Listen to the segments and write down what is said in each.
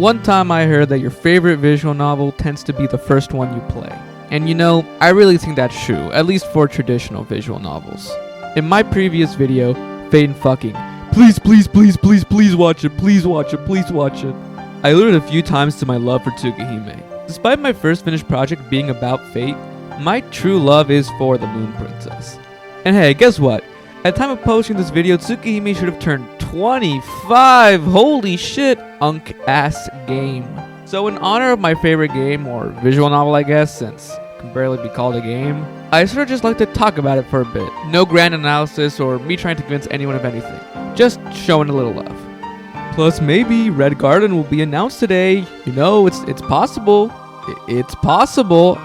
One time I heard that your favorite visual novel tends to be the first one you play. And you know, I really think that's true, at least for traditional visual novels. In my previous video, Fade and Fucking, please watch it, please watch it. I alluded a few times to my love for Tsukihime. Despite my first finished project being about fate, my true love is for the Moon Princess. And hey, guess what? At the time of posting this video, Tsukihime should have turned 25. Holy shit, unk-ass game. So in honor of my favorite game, or visual novel I guess, since it can barely be called a game, I sort of just like to talk about it for a bit. No grand analysis or me trying to convince anyone of anything. Just showing a little love. Plus maybe Red Garden will be announced today. You know, it's possible. It's possible.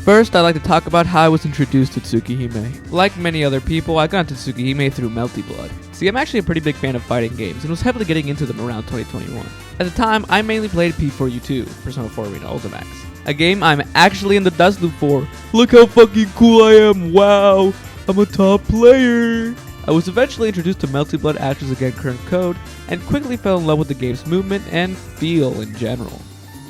First, I'd like to talk about how I was introduced to Tsukihime. Like many other people, I got into Tsukihime through Melty Blood. See, I'm actually a pretty big fan of fighting games, and was heavily getting into them around 2021. At the time, I mainly played P4U2, Persona 4 Arena Ultimax, a game I'm actually in the dust loop for. Look how fucking cool I am, wow, I'm a top player. I was eventually introduced to Melty Blood Ashes Against Current Code, and quickly fell in love with the game's movement and feel in general.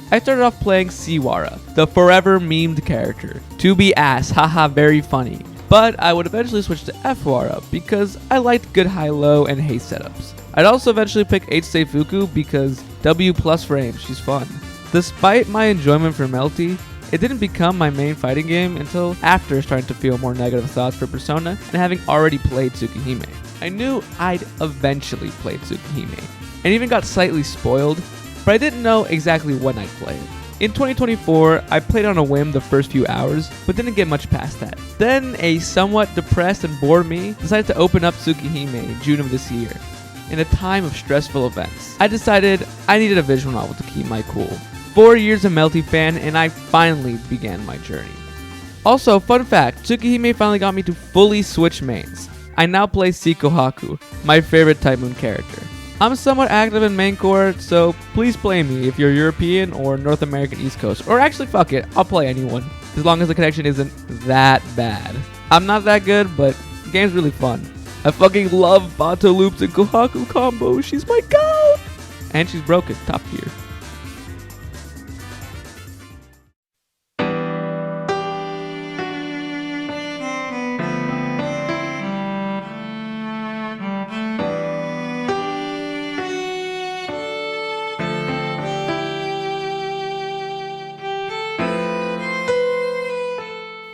I started off playing Siwara, the forever memed character. To be ass, haha, very funny. But I would eventually switch to F-Wara because I liked good high-low and haste setups. I'd also eventually pick H Seifuku because W plus frames, she's fun. Despite my enjoyment for Melty, it didn't become my main fighting game until after starting to feel more negative thoughts for Persona and having already played Tsukihime. I knew I'd eventually play Tsukihime, and even got slightly spoiled, but I didn't know exactly when I'd play it. In 2024, I played on a whim the first few hours, but didn't get much past that. Then a somewhat depressed and bored me decided to open up Tsukihime in June of this year. In a time of stressful events, I decided I needed a visual novel to keep my cool. 4 years a Melty fan, and I finally began my journey. Also, fun fact, Tsukihime finally got me to fully switch mains. I now play Sikohaku, my favorite Type Moon character. I'm somewhat active in main court, so please play me if you're European or North American East Coast. Or actually, fuck it, I'll play anyone, as long as the connection isn't that bad. I'm not that good, but the game's really fun. I fucking love Bato loops and Kohaku combos, she's my god! And she's broken, top tier.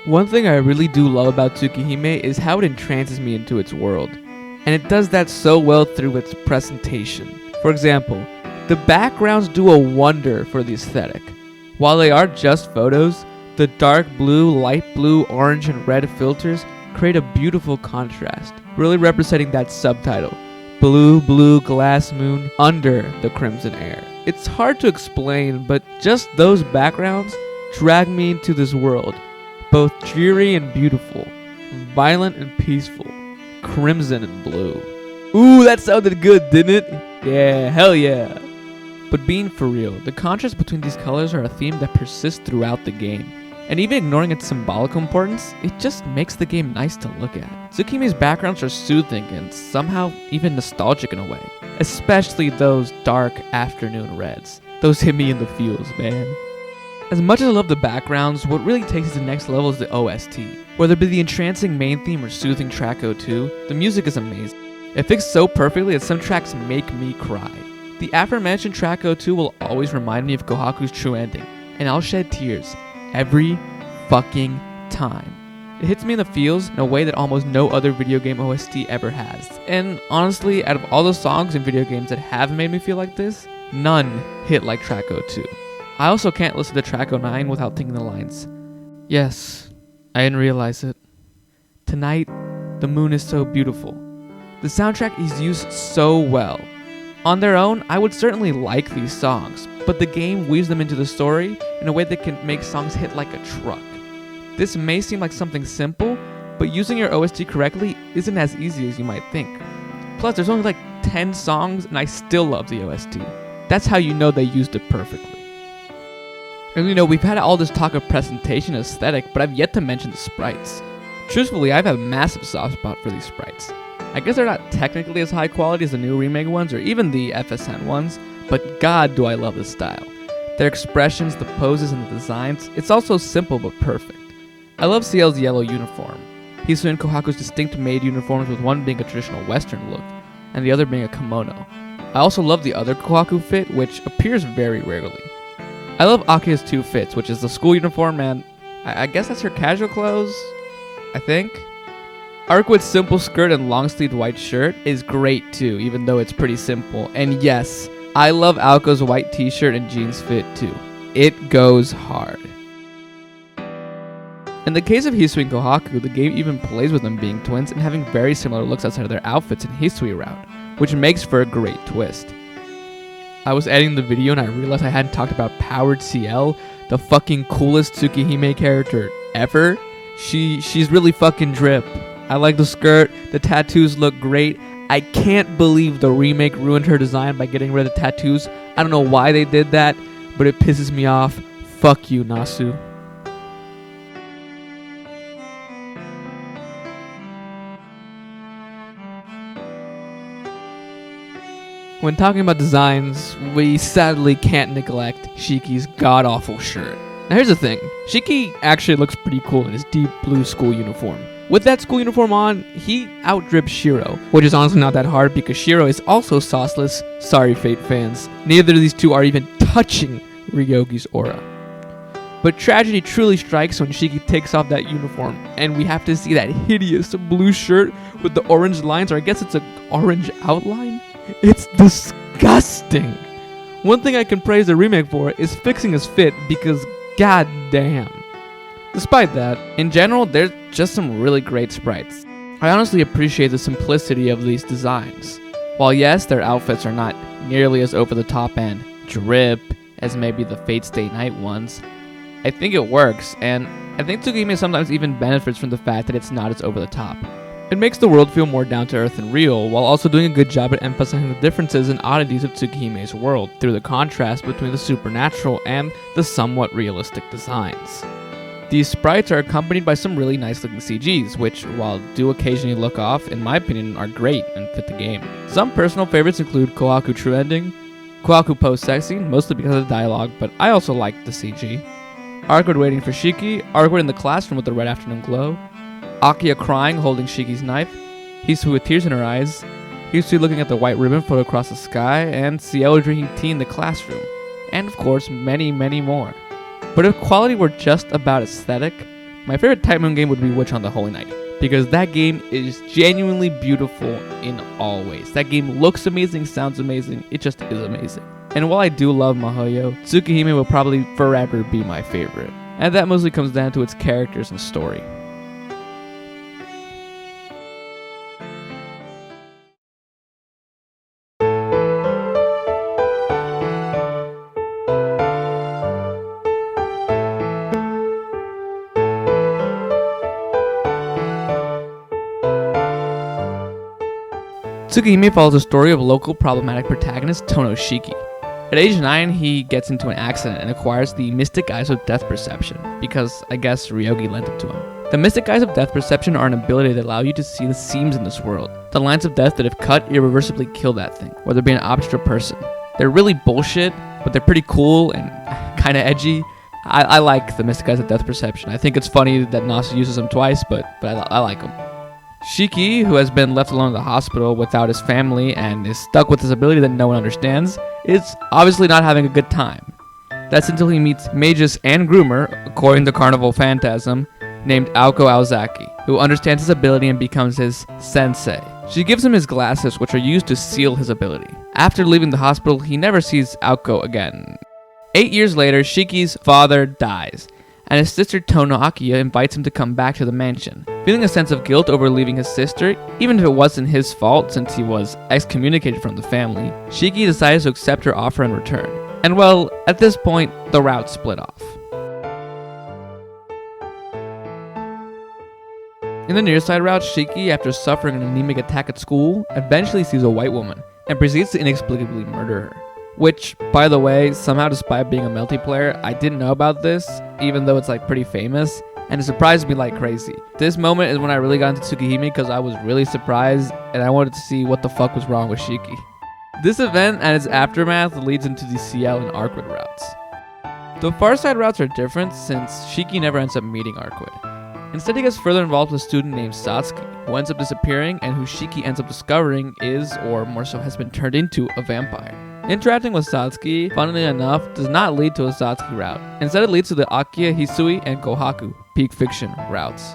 One thing I really do love about Tsukihime is how it entrances me into its world, and it does that so well through its presentation. For example, the backgrounds do a wonder for the aesthetic. While they are just photos, the dark blue, light blue, orange, and red filters create a beautiful contrast, really representing that subtitle, Blue Glass Moon Under the Crimson Air. It's hard to explain, but just those backgrounds drag me into this world. Both dreary and beautiful, violent and peaceful, crimson and blue. Ooh, that sounded good, didn't it? Yeah, hell yeah. But being for real, the contrast between these colors are a theme that persists throughout the game. And even ignoring its symbolic importance, it just makes the game nice to look at. Tsukihime's backgrounds are soothing and somehow even nostalgic in a way. Especially those dark afternoon reds. Those hit me in the feels, man. As much as I love the backgrounds, what really takes it to the next level is the OST. Whether it be the entrancing main theme or soothing track 02, the music is amazing. It fits so perfectly that some tracks make me cry. The aforementioned track 02 will always remind me of Kohaku's true ending, and I'll shed tears every fucking time. It hits me in the feels in a way that almost no other video game OST ever has. And honestly, out of all the songs in video games that have made me feel like this, none hit like track 02. I also can't listen to track 09 without thinking the lines. Yes, I didn't realize it. Tonight, the moon is so beautiful. The soundtrack is used so well. On their own, I would certainly like these songs, but the game weaves them into the story in a way that can make songs hit like a truck. This may seem like something simple, but using your OST correctly isn't as easy as you might think. Plus, there's only like 10 songs and I still love the OST. that's how you know they used it perfectly. And we've had all this talk of presentation aesthetic, but I've yet to mention the sprites. Truthfully, I have a massive soft spot for these sprites. I guess they're not technically as high quality as the new remake ones or even the FSN ones, but god do I love this style. Their expressions, the poses, and the designs, it's all so simple but perfect. I love CL's yellow uniform, Hisui and Kohaku's distinct maid uniforms with one being a traditional western look, and the other being a kimono. I also love the other Kohaku fit, which appears very rarely. I love Akia's two fits, which is the school uniform and I guess that's her casual clothes, I think. Arkwood's simple skirt and long-sleeved white shirt is great too, even though it's pretty simple. And yes, I love Aoko's white t-shirt and jeans fit too. It goes hard. In the case of Hisui and Kohaku, the game even plays with them being twins and having very similar looks outside of their outfits in Hisui route, which makes for a great twist. I was editing the video and I realized I hadn't talked about Powered CL, the fucking coolest Tsukihime character ever. She's really fucking drip. I like the skirt, the tattoos look great. I can't believe the remake ruined her design by getting rid of the tattoos. I don't know why they did that, but it pisses me off. Fuck you, Nasu. When talking about designs, we sadly can't neglect Shiki's god-awful shirt. Now here's the thing, Shiki actually looks pretty cool in his deep blue school uniform. With that school uniform on, he outdrips Shiro, which is honestly not that hard because Shiro is also sauceless. Sorry, Fate fans. Neither of these two are even touching Ryogi's aura. But tragedy truly strikes when Shiki takes off that uniform, and we have to see that hideous blue shirt with the orange lines, or I guess it's an orange outline? It's disgusting! One thing I can praise the remake for is fixing his fit because god damn. Despite that, in general, there's just some really great sprites. I honestly appreciate the simplicity of these designs. While yes, their outfits are not nearly as over the top and drip as maybe the Fate Stay Night ones, I think it works, and I think Tsukihime sometimes even benefits from the fact that it's not as over the top. It makes the world feel more down to earth and real, while also doing a good job at emphasizing the differences and oddities of Tsukihime's world through the contrast between the supernatural and the somewhat realistic designs. These sprites are accompanied by some really nice looking CGs, which, while do occasionally look off, in my opinion are great and fit the game. Some personal favorites include Kohaku True Ending, Kohaku Post-Sexy, mostly because of the dialogue, but I also like the CG, Arkwood waiting for Shiki, Arkwood in the classroom with the red afternoon glow, Akia crying holding Shiki's knife, Hisui with tears in her eyes, Hisui looking at the white ribbon float across the sky, and Cielo drinking tea in the classroom, and of course many, many more. But if quality were just about aesthetic, my favorite Type Moon game would be Witch on the Holy Night, because that game is genuinely beautiful in all ways. That game looks amazing, sounds amazing, it just is amazing. And while I do love Mahoyo, Tsukihime will probably forever be my favorite, and that mostly comes down to its characters and story. Tsukihime follows the story of local problematic protagonist Tono Shiki. At age 9, he gets into an accident and acquires the Mystic Eyes of Death Perception, because I guess Ryogi lent it to him. The Mystic Eyes of Death Perception are an ability that allow you to see the seams in this world, the lines of death that if cut, irreversibly kill that thing, whether it be an object or person. They're really bullshit, but they're pretty cool and kinda edgy. I like the Mystic Eyes of Death Perception. I think it's funny that Nasu uses them twice, but I like them. Shiki, who has been left alone in the hospital without his family and is stuck with this ability that no one understands, is obviously not having a good time. That's until he meets Magus and Groomer, according to Carnival Phantasm, named Aoko Aozaki, who understands his ability and becomes his sensei. She gives him his glasses, which are used to seal his ability. After leaving the hospital, he never sees Aoko again. 8 years later, Shiki's father dies, and his sister Tono Akia invites him to come back to the mansion. Feeling a sense of guilt over leaving his sister, even if it wasn't his fault since he was excommunicated from the family, Shiki decides to accept her offer in return. And well, at this point, the routes split off. In the nearside route, Shiki, after suffering an anemic attack at school, eventually sees a white woman and proceeds to inexplicably murder her. Which, by the way, somehow despite being a Melty player, I didn't know about this, even though it's like pretty famous, and it surprised me like crazy. This moment is when I really got into Tsukihime because I was really surprised and I wanted to see what the fuck was wrong with Shiki. This event and its aftermath leads into the CL and Arcwood routes. The far side routes are different since Shiki never ends up meeting Arcwood. Instead, he gets further involved with a student named Satsuki, who ends up disappearing and who Shiki ends up discovering is, or more so has been turned into, a vampire. Interacting with Satsuki, funnily enough, does not lead to a Satsuki route. Instead, it leads to the Akiya, Hisui, and Kohaku, peak fiction, routes.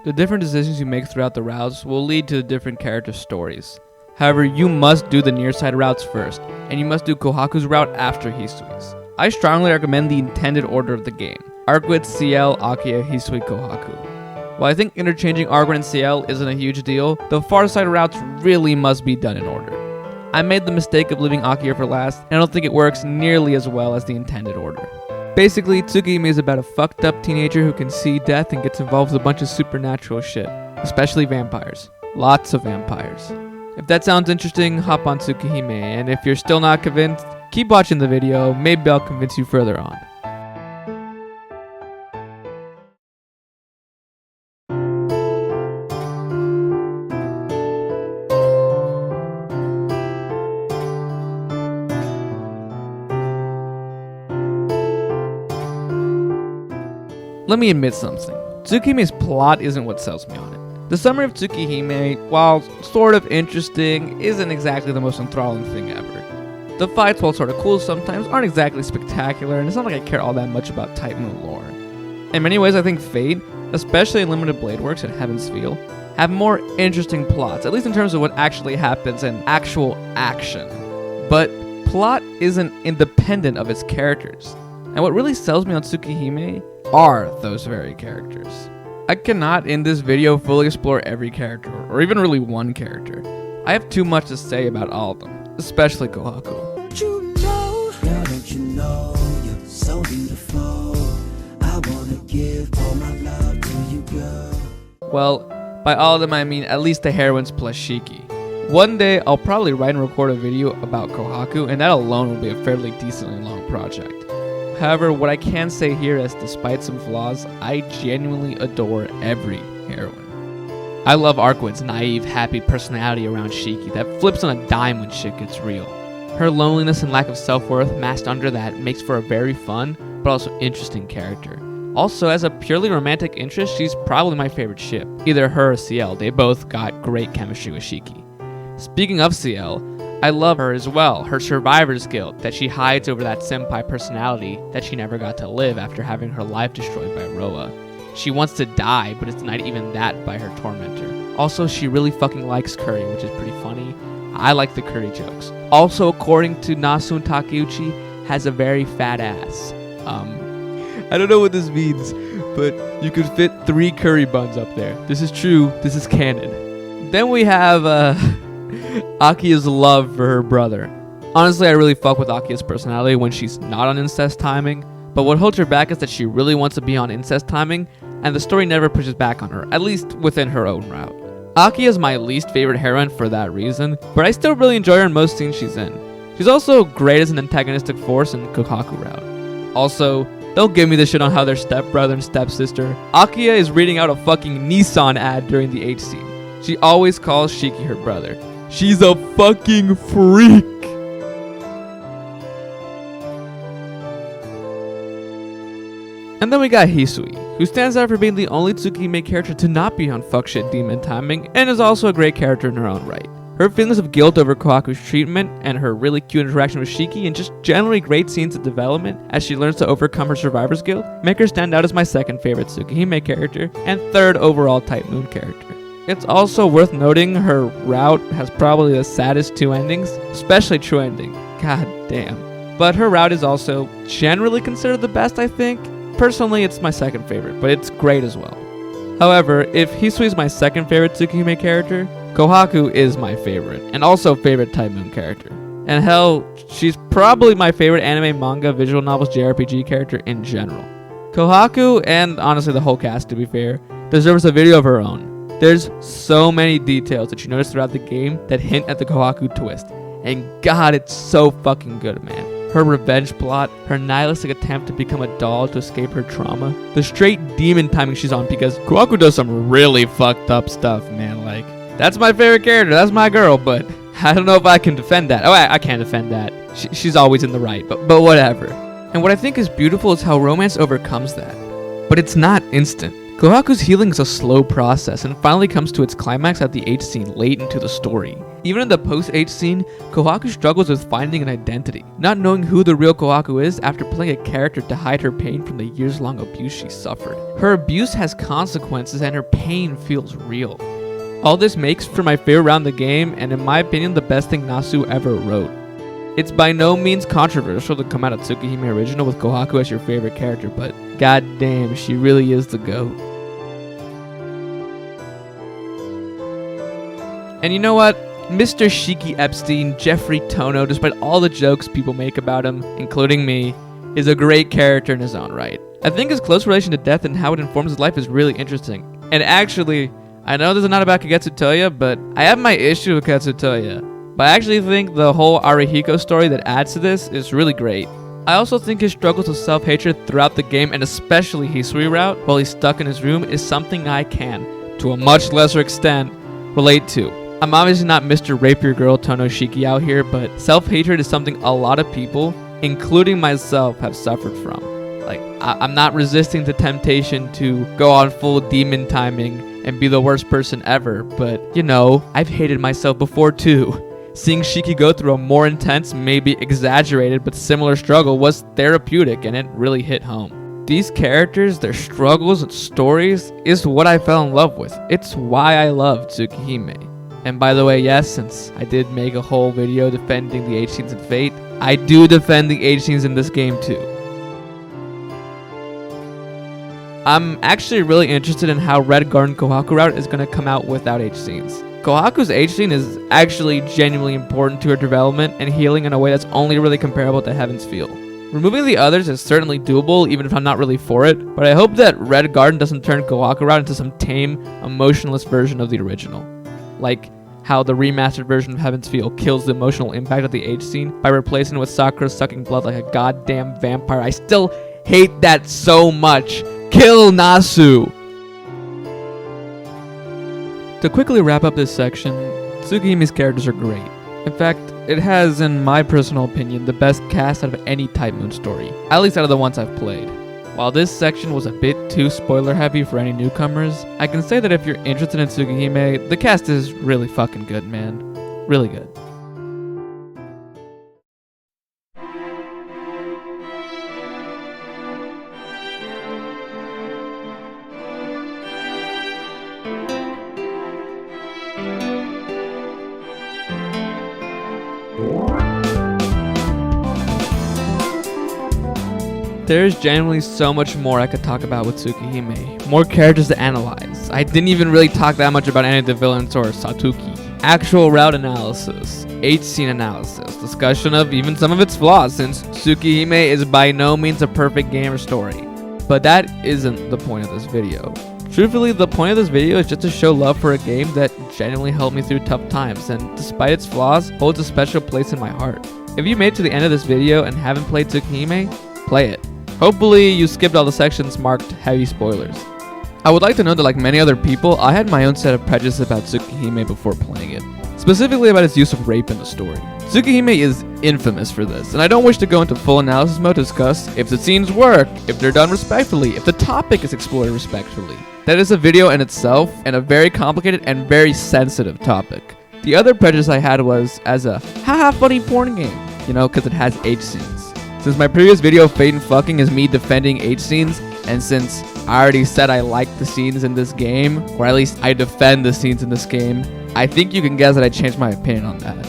The different decisions you make throughout the routes will lead to the different character stories. However, you must do the near side routes first, and you must do Kohaku's route after Hisui's. I strongly recommend the intended order of the game: Arcwood, CL, Akiya, Hisui, Kohaku. While I think interchanging Arcwood and CL isn't a huge deal, the far side routes really must be done in order. I made the mistake of leaving Akiya for last, and I don't think it works nearly as well as the intended order. Basically, Tsukihime is about a fucked up teenager who can see death and gets involved with a bunch of supernatural shit, especially vampires. Lots of vampires. If that sounds interesting, hop on Tsukihime, and if you're still not convinced, keep watching the video, maybe I'll convince you further on. Let me admit something. Tsukihime's plot isn't what sells me on it. The summary of Tsukihime, while sort of interesting, isn't exactly the most enthralling thing ever. The fights, while sort of cool sometimes, aren't exactly spectacular, and it's not like I care all that much about Type Moon lore. In many ways, I think Fate, especially Limited Blade Works and Heaven's Feel, have more interesting plots, at least in terms of what actually happens and actual action. But plot isn't independent of its characters. And what really sells me on Tsukihime are those very characters. I cannot in this video fully explore every character, or even really one character. I have too much to say about all of them, especially Kohaku. Don't you know, girl, don't you know, you're so beautiful. I wanna give all my love to you, girl. Well, by all of them I mean at least the heroines plus Shiki. One day I'll probably write and record a video about Kohaku, and that alone will be a fairly decently long project. However, what I can say here is, despite some flaws, I genuinely adore every heroine. I love Arcwood's naive, happy personality around Shiki that flips on a dime when shit gets real. Her loneliness and lack of self-worth masked under that makes for a very fun, but also interesting character. Also, as a purely romantic interest, she's probably my favorite ship. Either her or CL, they both got great chemistry with Shiki. Speaking of CL, I love her as well, her survivor's guilt that she hides over that senpai personality that she never got to live after having her life destroyed by Roa. She wants to die, but it's not even that by her tormentor. Also, she really fucking likes curry, which is pretty funny. I like the curry jokes. Also, according to Nasun Takeuchi, has a very fat ass. I don't know what this means, but you could fit 3 curry buns up there. This is true, this is canon. Then we have, Akiya's love for her brother. Honestly, I really fuck with Akiya's personality when she's not on incest timing, but what holds her back is that she really wants to be on incest timing, and the story never pushes back on her, at least within her own route. Akiya is my least favorite heroine for that reason, but I still really enjoy her in most scenes she's in. She's also great as an antagonistic force in Kohaku route. Also, don't give me the shit on how they're stepbrother and stepsister. Akiya is reading out a fucking Nissan ad during the H scene. She always calls Shiki her brother. She's a fucking freak! And then we got Hisui, who stands out for being the only Tsukihime character to not be on fuckshit demon timing, and is also a great character in her own right. Her feelings of guilt over Kohaku's treatment, and her really cute interaction with Shiki, and just generally great scenes of development as she learns to overcome her survivor's guilt, make her stand out as my second favorite Tsukihime character, and third overall Type Moon character. It's also worth noting her route has probably the saddest 2 endings, especially True Ending. God damn. But her route is also generally considered the best, I think. Personally, it's my second favorite, but it's great as well. However, if Hisui is my second favorite Tsukihime character, Kohaku is my favorite, and also favorite Type Moon character. And hell, she's probably my favorite anime, manga, visual novels, JRPG character in general. Kohaku, and honestly the whole cast to be fair, deserves a video of her own. There's so many details that you notice throughout the game that hint at the Kohaku twist, and God, it's so fucking good, man. Her revenge plot, her nihilistic attempt to become a doll to escape her trauma, the straight demon timing she's on, because Kohaku does some really fucked up stuff, man. Like, that's my favorite character, that's my girl, but I don't know if I can defend that. Oh, I can't defend that. She's always in the right, but whatever. And what I think is beautiful is how romance overcomes that. But it's not instant. Kohaku's healing is a slow process and finally comes to its climax at the H scene late into the story. Even in the post-H scene, Kohaku struggles with finding an identity, not knowing who the real Kohaku is after playing a character to hide her pain from the years-long abuse she suffered. Her abuse has consequences and her pain feels real. All this makes for my favorite round of the game, and in my opinion, the best thing Nasu ever wrote. It's by no means controversial to come out of Tsukihime Original with Kohaku as your favorite character, but goddamn, she really is the GOAT. And you know what? Mr. Shiki Epstein, Jeffrey Tono, despite all the jokes people make about him, including me, is a great character in his own right. I think his close relation to death and how it informs his life is really interesting. And actually, I know this is not about Kagetsu Tohya, but I have my issue with Kagetsu Tohya. But I actually think the whole Arihiko story that adds to this is really great. I also think his struggles with self-hatred throughout the game, and especially Hisui route, while he's stuck in his room, is something I can, to a much lesser extent, relate to. I'm obviously not Mr. Rape Your Girl Tono Shiki out here, but self-hatred is something a lot of people, including myself, have suffered from. Like, I'm not resisting the temptation to go on full demon timing and be the worst person ever, but, you know, I've hated myself before too. Seeing Shiki go through a more intense, maybe exaggerated, but similar struggle was therapeutic, and it really hit home. These characters, their struggles and stories, is what I fell in love with. It's why I love Tsukihime. And by the way, yes, since I did make a whole video defending the H scenes in Fate, I do defend the H scenes in this game too. I'm actually really interested in how Red Garden Kohaku route is going to come out without H scenes. Kohaku's H scene is actually genuinely important to her development and healing in a way that's only really comparable to Heaven's Feel. Removing the others is certainly doable, even if I'm not really for it, but I hope that Red Garden doesn't turn Kohaku route into some tame, emotionless version of the original. Like how the remastered version of Heaven's Feel kills the emotional impact of the H scene by replacing it with Sakura sucking blood like a goddamn vampire. I still hate that so much. Kill Nasu! To quickly wrap up this section, Tsukihime's characters are great. In fact, it has, in my personal opinion, the best cast out of any Type Moon story, at least out of the ones I've played. While this section was a bit too spoiler heavy for any newcomers, I can say that if you're interested in Tsukihime, the cast is really fucking good, man. Really good. There's genuinely so much more I could talk about with Tsukihime. More characters to analyze. I didn't even really talk that much about any of the villains or Satuki. Actual route analysis, H-scene analysis, discussion of even some of its flaws, since Tsukihime is by no means a perfect game or story. But that isn't the point of this video. Truthfully, the point of this video is just to show love for a game that genuinely helped me through tough times, and despite its flaws, holds a special place in my heart. If you made it to the end of this video and haven't played Tsukihime, play it. Hopefully you skipped all the sections marked heavy spoilers. I would like to note that like many other people, I had my own set of prejudices about Tsukihime before playing it. Specifically about its use of rape in the story. Tsukihime is infamous for this, and I don't wish to go into full analysis mode to discuss if the scenes work, if they're done respectfully, if the topic is explored respectfully. That is a video in itself, and a very complicated and very sensitive topic. The other prejudice I had was as a haha funny porn game, you know, because it has H scenes. Since my previous video, Fate and Fucking, is me defending H scenes, and since I already said I like the scenes in this game, or at least I defend the scenes in this game, I think you can guess that I changed my opinion on that.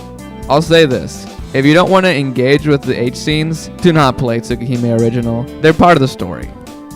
I'll say this, if you don't want to engage with the H scenes, do not play Tsukihime Original. They're part of the story.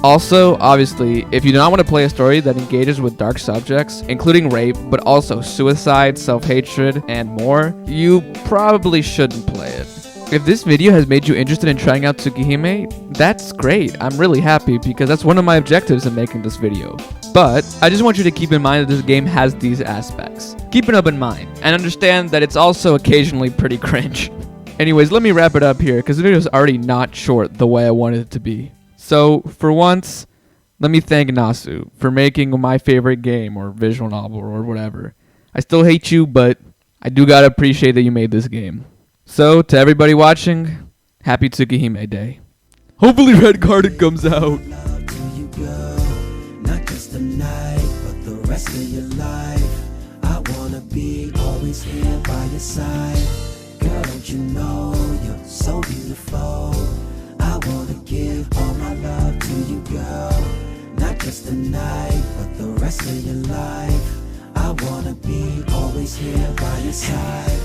Also, obviously, if you do not want to play a story that engages with dark subjects, including rape, but also suicide, self-hatred, and more, you probably shouldn't play it. If this video has made you interested in trying out Tsukihime, that's great. I'm really happy because that's one of my objectives in making this video. But I just want you to keep in mind that this game has these aspects. Keep it up in mind, and understand that it's also occasionally pretty cringe. Anyways, let me wrap it up here, because the video is already not short the way I wanted it to be. So, for once, let me thank Nasu for making my favorite game, or visual novel, or whatever. I still hate you, but I do gotta appreciate that you made this game. So, to everybody watching, happy Tsukihime Day. Hopefully Red Garden comes out. Love till you go, not just a night, but the rest of your life. I wanna be always here by your side. Girl, don't you know you're so beautiful? I wanna give all my love to you, girl. Not just a night, but the rest of your life. I wanna be always here by your side.